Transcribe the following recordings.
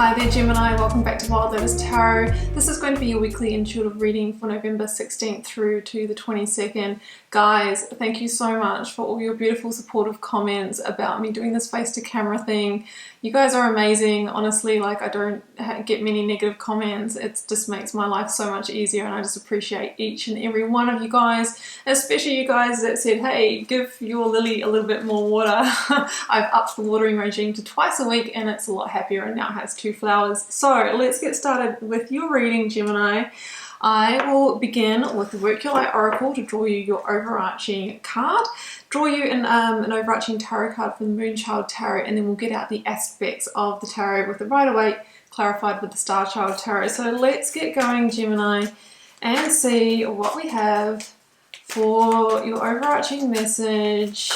Hi there Gemini, welcome back to Wild Lotus Tarot. This is going to be your weekly intuitive reading for November 16th through to the 22nd. Guys, thank you so much for all your beautiful supportive comments about me doing this face to camera thing. You guys are amazing. Honestly, like, I don't get many negative comments. It just makes my life so much easier, and I just appreciate each and every one of you guys, especially you guys that said, hey, give your lily a little bit more water. I've upped the watering regime to twice a week and it's a lot happier and now has 2 flowers. So let's get started with your reading, Gemini. I will begin with the Work Your Light Oracle to draw you your overarching card. Draw you an overarching tarot card from the Moonchild Tarot, and then we'll get out the aspects of the tarot with the Rider-Waite clarified with the Starchild Tarot. So let's get going, Gemini, and see what we have for your overarching message.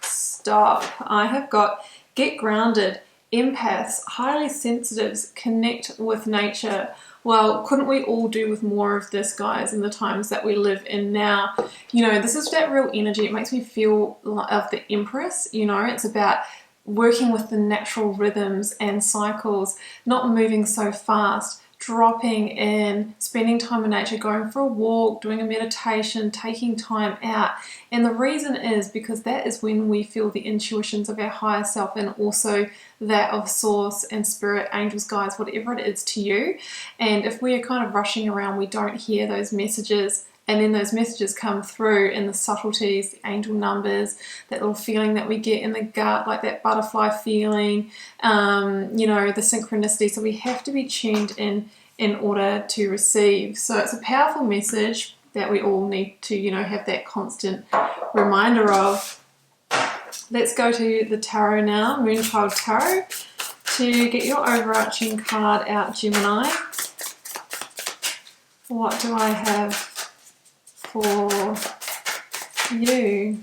Stop. I have got get grounded, empaths, highly sensitives, connect with nature. Well, couldn't we all do with more of this, guys, in the times that we live in now? You know, this is that real energy. It makes me feel of the Empress. You know, it's about working with the natural rhythms and cycles, not moving so fast, dropping in, spending time in nature, going for a walk, doing a meditation, taking time out. And the reason is because that is when we feel the intuitions of our higher self, and also that of source and spirit, angels, guides, whatever it is to you. And if we are kind of rushing around, we don't hear those messages. And then those messages come through in the subtleties, the angel numbers, that little feeling that we get in the gut, like that butterfly feeling, you know, the synchronicity. So we have to be tuned in order to receive. So it's a powerful message that we all need to, you know, have that constant reminder of. Let's go to the tarot now, Moonchild Tarot, to get your overarching card out, Gemini. What do I have for you?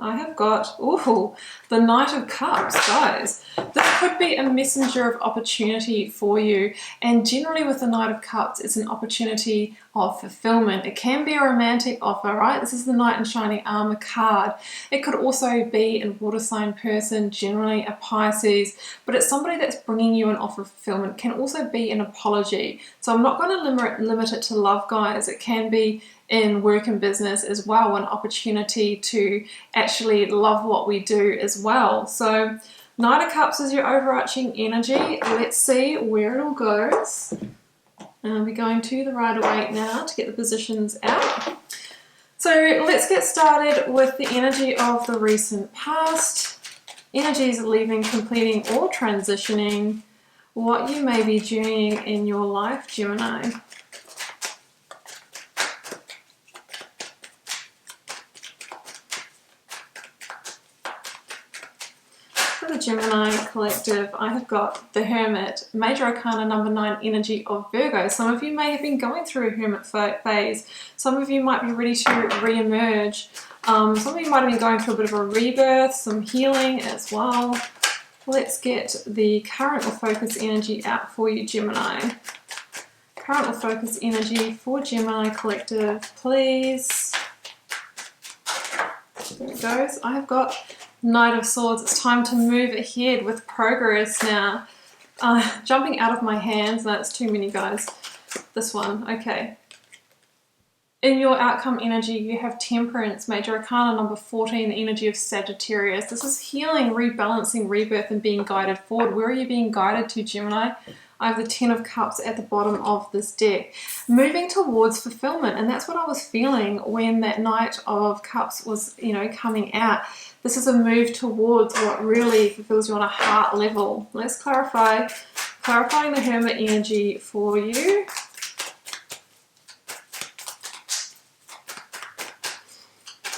I have got, ooh, the Knight of Cups, guys. This could be a messenger of opportunity for you. And generally with the Knight of Cups, it's an opportunity of fulfillment. It can be a romantic offer, right? This is the Knight in Shining Armor card. It could also be a water sign person, generally a Pisces, but it's somebody that's bringing you an offer of fulfillment. It can also be an apology. So I'm not going to limit it to love, guys. It can be in work and business as well, an opportunity to actually love what we do as well. So Knight of Cups is your overarching energy. Let's see where it all goes. We're going to the Rider-Waite now to get the positions out. So let's get started with the energy of the recent past. Energies leaving, completing, or transitioning. What you may be journeying in your life, Gemini. For the Gemini collective, I have got the Hermit, Major Arcana number 9, energy of Virgo. Some of you may have been going through a Hermit phase. Some of you might be ready to re-emerge. Some of you might have been going through a bit of a rebirth, some healing as well. Let's get the current or focus energy out for you, Gemini. Current or focus energy for Gemini collective, please. There it goes. I have got Knight of Swords. It's time to move ahead with progress now. Jumping out of my hands. No, it's too many, guys. This one. Okay. In your outcome energy, you have Temperance, Major Arcana number 14, the energy of Sagittarius. This is healing, rebalancing, rebirth, and being guided forward. Where are you being guided to, Gemini? I have the 10 of Cups at the bottom of this deck. Moving towards fulfillment, and that's what I was feeling when that Knight of Cups was, you know, coming out. This is a move towards what really fulfills you on a heart level. Let's clarify. Clarifying the Hermit energy for you.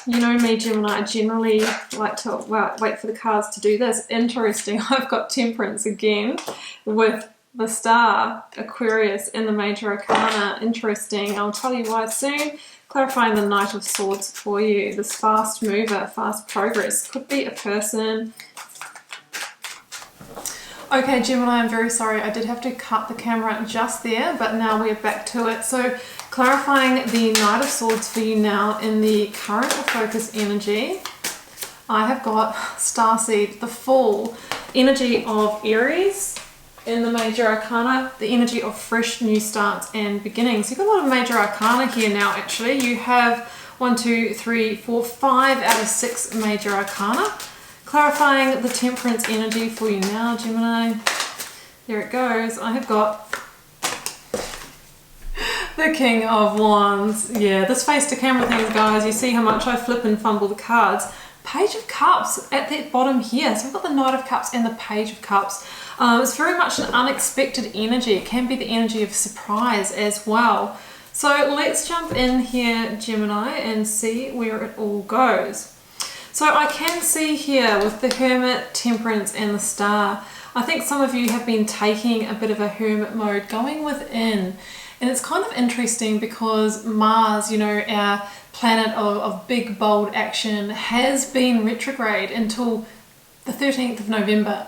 You know me, Gemini, I generally like to wait for the cards to do this. Interesting, I've got Temperance again with the Star, Aquarius, and the Major Arcana. Interesting, I'll tell you why soon. Clarifying the Knight of Swords for you. This fast mover, fast progress. Could be a person. Okay, Gemini, I'm very sorry. I did have to cut the camera just there, but now we're back to it. So clarifying the Knight of Swords for you now in the current or focus energy. I have got Starseed, the Fool. energy of Aries in the major arcana, the energy of fresh new starts and beginnings. You've got a lot of major arcana here now actually. You have 1, 2, 3, 4, 5 out of 6 major arcana. Clarifying the temperance energy for you now, Gemini. There it goes. I have got the King of Wands. Yeah, this face to camera thing, guys, you see how much I flip and fumble the cards. Page of Cups at the bottom here. So we've got the Knight of Cups and the Page of Cups. It's very much an unexpected energy. It can be the energy of surprise as well. So let's jump in here, Gemini, and see where it all goes. So I can see here with the Hermit, Temperance, and the Star, I think some of you have been taking a bit of a hermit mode, going within. And it's kind of interesting because Mars, you know, our planet of big, bold action, has been retrograde until the 13th of November.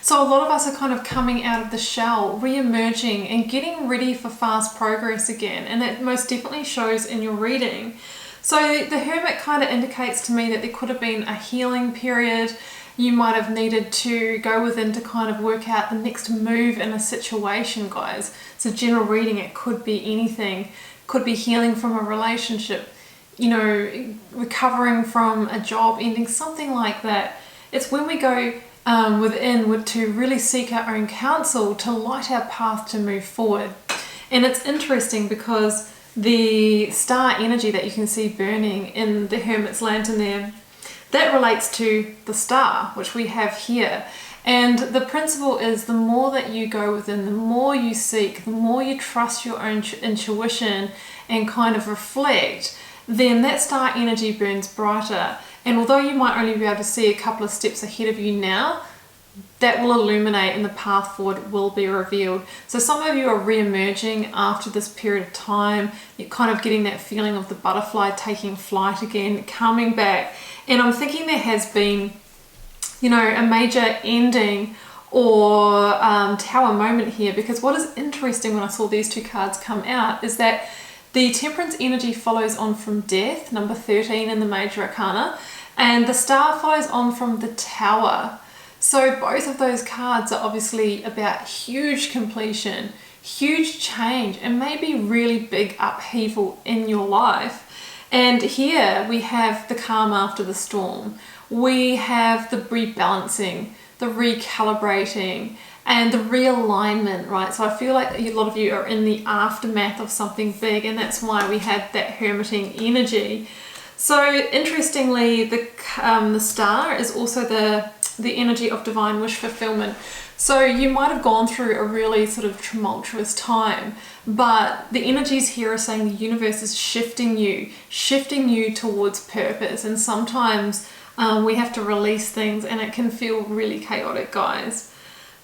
So a lot of us are kind of coming out of the shell, re-emerging and getting ready for fast progress again. And it most definitely shows in your reading. So the Hermit kind of indicates to me that there could have been a healing period. You might have needed to go within to kind of work out the next move in a situation, guys. So general reading, it could be anything. Could be healing from a relationship, you know, recovering from a job ending, something like that. It's when we go within to really seek our own counsel to light our path to move forward. And it's interesting because the star energy that you can see burning in the Hermit's lantern there, that relates to the star, which we have here. And the principle is the more that you go within, the more you seek, the more you trust your own intuition and kind of reflect, then that star energy burns brighter. And although you might only be able to see a couple of steps ahead of you now, that will illuminate and the path forward will be revealed. So some of you are re-emerging after this period of time. You're kind of getting that feeling of the butterfly taking flight again, coming back. And I'm thinking there has been, you know, a major ending or tower moment here, because what is interesting when I saw these two cards come out is that the Temperance energy follows on from Death, number 13 in the major arcana, and the Star follows on from the Tower. So both of those cards are obviously about huge completion, huge change, and maybe really big upheaval in your life. And here we have the calm after the storm. We have the rebalancing, the recalibrating, and the realignment, right? So I feel like a lot of you are in the aftermath of something big, and that's why we had that hermiting energy. So interestingly, the star is also the energy of divine wish fulfillment. So you might have gone through a really sort of tumultuous time, but the energies here are saying the universe is shifting you towards purpose. And sometimes we have to release things and it can feel really chaotic, guys.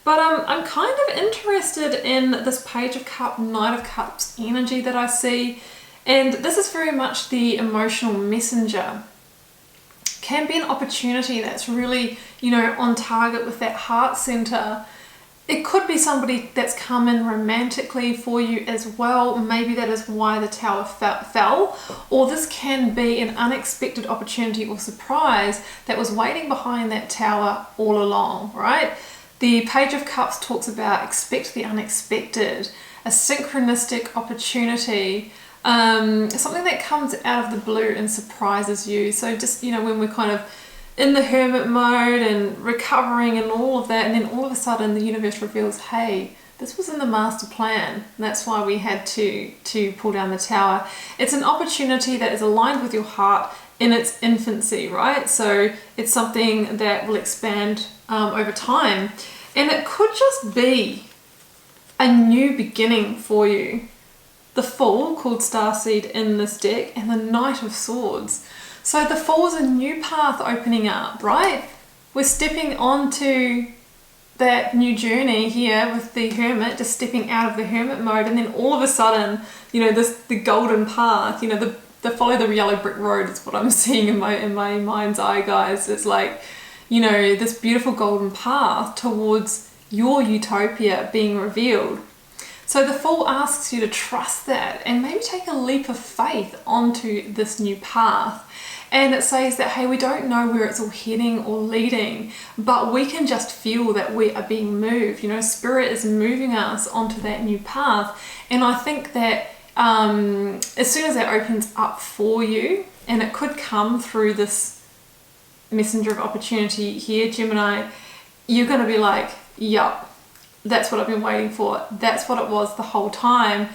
But I'm kind of interested in this Page of Cups, Knight of Cups energy that I see. And this is very much the emotional messenger. Can be an opportunity that's really, you know, on target with that heart center. It could be somebody that's come in romantically for you as well. Maybe that is why the Tower fell. Or this can be an unexpected opportunity or surprise that was waiting behind that Tower all along, right? The Page of Cups talks about expect the unexpected, a synchronistic opportunity, something that comes out of the blue and surprises you. So just, you know, when we're kind of in the hermit mode and recovering and all of that, and then all of a sudden the universe reveals, hey, this was in the master plan. And that's why we had to pull down the Tower. It's an opportunity that is aligned with your heart in its infancy, right? So it's something that will expand over time. And it could just be a new beginning for you. The Fool, called Starseed in this deck, and the Knight of Swords. So the Fool is a new path opening up, right? We're stepping onto that new journey here with the Hermit, just stepping out of the hermit mode, and then all of a sudden, you know, the golden path, you know, the follow the yellow brick road is what I'm seeing in my mind's eye, guys. It's like, you know, this beautiful golden path towards your utopia being revealed. So the Fool asks you to trust that and maybe take a leap of faith onto this new path. And it says that, hey, we don't know where it's all heading or leading, but we can just feel that we are being moved. You know, spirit is moving us onto that new path. And I think that as soon as that opens up for you, and it could come through this messenger of opportunity here, Gemini, you're going to be like, yup, that's what I've been waiting for. That's what it was the whole time.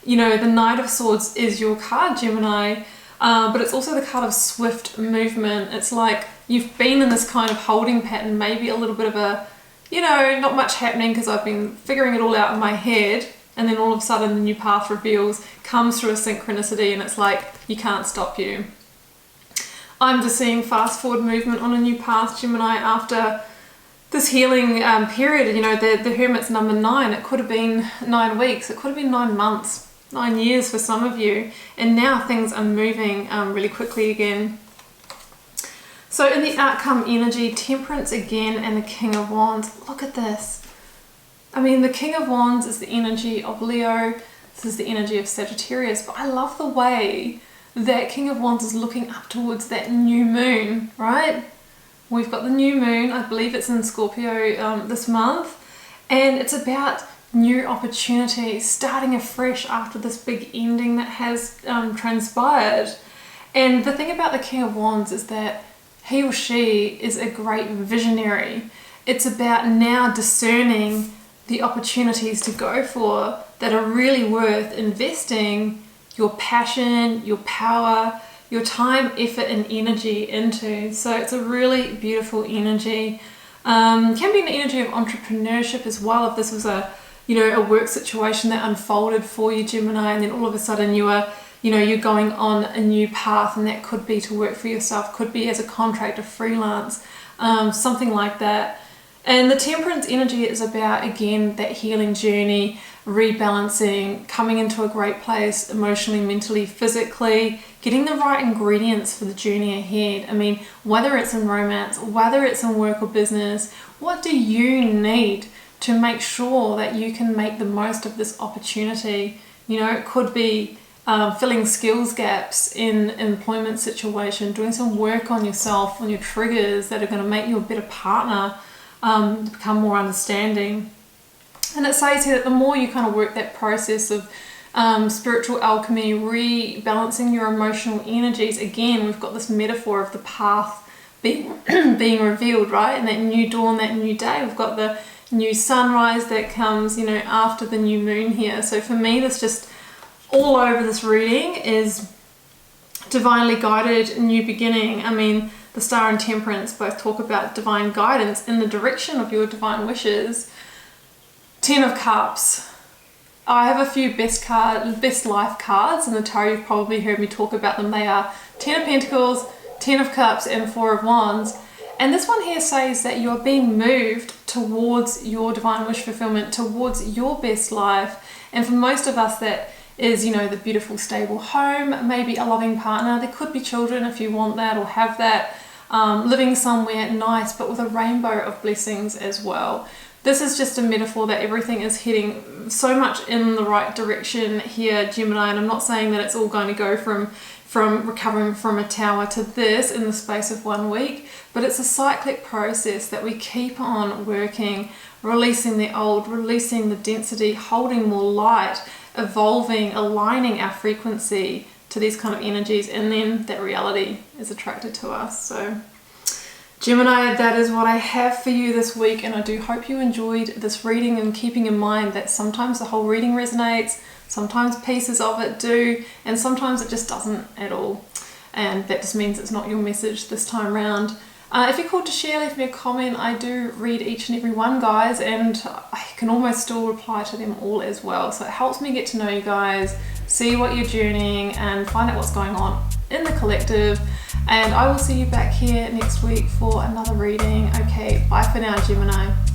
You know, the Knight of Swords is your card, Gemini. But it's also the card of swift movement. It's like you've been in this kind of holding pattern, maybe a little bit of a, you know, not much happening because I've been figuring it all out in my head, and then all of a sudden the new path reveals, comes through a synchronicity, and it's like, you can't stop you. I'm just seeing fast forward movement on a new path, Gemini, after this healing period. You know, the Hermit's number 9. It could have been 9 weeks. It could have been 9 months. 9 years for some of you, and now things are moving really quickly again. So in the outcome energy, Temperance again and the King of Wands. Look at this. I mean, the King of Wands is the energy of Leo. This is the energy of Sagittarius, but I love the way that King of Wands is looking up towards that new moon, right? We've got the new moon, I believe it's in Scorpio this month, and it's about new opportunities, starting afresh after this big ending that has transpired. And the thing about the King of Wands is that he or she is a great visionary. It's about now discerning the opportunities to go for that are really worth investing your passion, your power, your time, effort and energy into. So it's a really beautiful energy. Can be an energy of entrepreneurship as well. If this was a work situation that unfolded for you, Gemini, and then all of a sudden you're going on a new path, and that could be to work for yourself, could be as a contractor, freelance, something like that. And the Temperance energy is about, again, that healing journey, rebalancing, coming into a great place emotionally, mentally, physically, getting the right ingredients for the journey ahead. I mean, whether it's in romance, whether it's in work or business, what do you need to make sure that you can make the most of this opportunity? You know, it could be filling skills gaps in an employment situation, doing some work on yourself, on your triggers that are going to make you a better partner, become more understanding. And it says here that the more you kind of work that process of spiritual alchemy, rebalancing your emotional energies, again, we've got this metaphor of the path being revealed, right? And that new dawn, that new day. We've got the new sunrise that comes, after the new moon here. So for me, this just all over this reading is divinely guided, new beginning. I mean, the Star and Temperance both talk about divine guidance in the direction of your divine wishes. 10 of Cups. I have a few best life cards in the tarot. You've probably heard me talk about them. They are 10 of Pentacles, 10 of Cups, and 4 of Wands. And this one here says that you're being moved towards your divine wish fulfillment, towards your best life. And for most of us, that is, the beautiful, stable home, maybe a loving partner. There could be children if you want that or have that. Living somewhere nice, but with a rainbow of blessings as well. This is just a metaphor that everything is heading so much in the right direction here, Gemini. And I'm not saying that it's all going to go from recovering from a tower to this in the space of 1 week, but it's a cyclic process that we keep on working, releasing the old, releasing the density, holding more light, evolving, aligning our frequency to these kind of energies, and then that reality is attracted to us. So Gemini, that is what I have for you this week, and I do hope you enjoyed this reading, and keeping in mind that sometimes the whole reading resonates, sometimes pieces of it do, and sometimes it just doesn't at all, and that just means it's not your message this time around. If you're called to share, leave me a comment. I do read each and every one, guys, and I can almost still reply to them all as well, so it helps me get to know you guys, see what you're journeying, and find out what's going on in the collective. And I will see you back here next week for another reading. Okay, bye for now, Gemini.